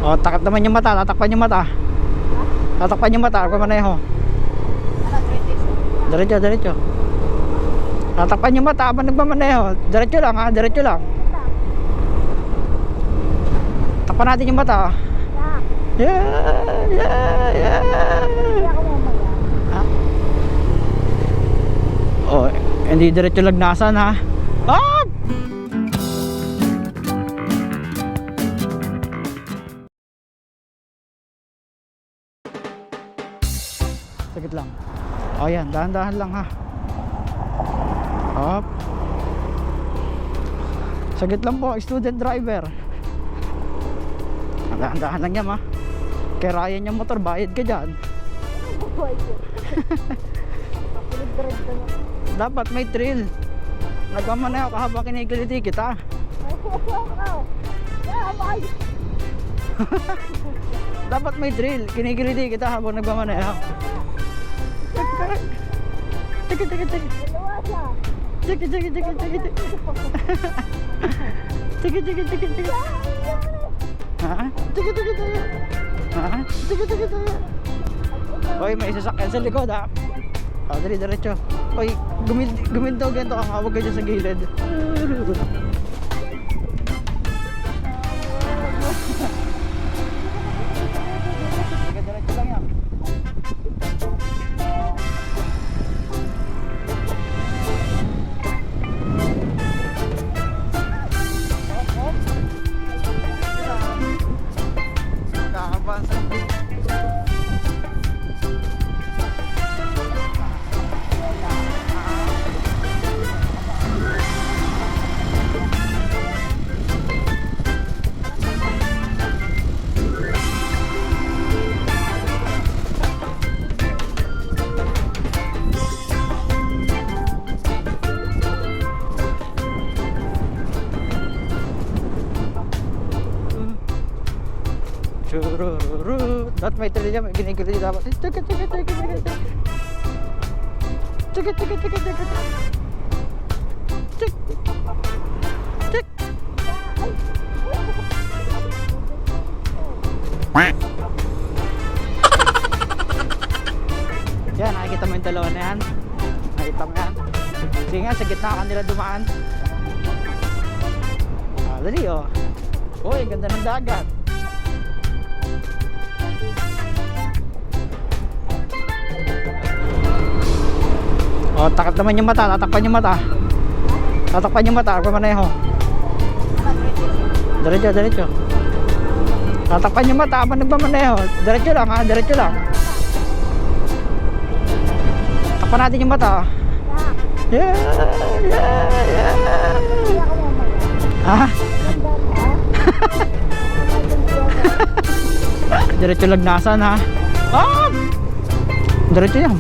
O, takip naman yung mata, tatakpan yung mata. Tatakpan yung mata, huwag maneho. Diretso, diretso. Tatakpan yung mata habang nagmamaneho. Diretso lang ha, diretso lang. Takpan natin yung mata. Yeah. Ha? Oh, hindi diretso lagnasan ha. Ah! Sagit lang. O yan, dahan-dahan lang ha. Hop. Sagit lang po, student driver. Dahan-dahan lang yan ha. Kaya Ryan yung motor, bayad ka dyan. Dapat may thrill. Nagmamaneho ka habang kinikiliti kita. Dapat may thrill. Kinikiliti kita habang nagmamaneho. Tiki. Ha? Oy, may sasakyan sa likod ha. O, dali, diretso. Oy, guminto ganito ka, huwag ka dyan sa gilid. Diretso lang yan. Dapat may tali dyan, may ginigili dapat. Tikit. Yan, nakikita mo yung dalawa na yan. Nakikita mo yan. Sige nga, sa gitna kanila dumaan. Dali oh. Uy, ganda ng dagat. O, takip naman yung mata, tatakpan yung mata. Tatakpan yung mata, huwag maneho. Diretso. Tatakpan yung mata habang nagmamaneho. Diretso lang ha, diretso lang. Takpan natin yung mata. Yeah. Ha? Diretso lagnasan ha. Ah! Diretso yan.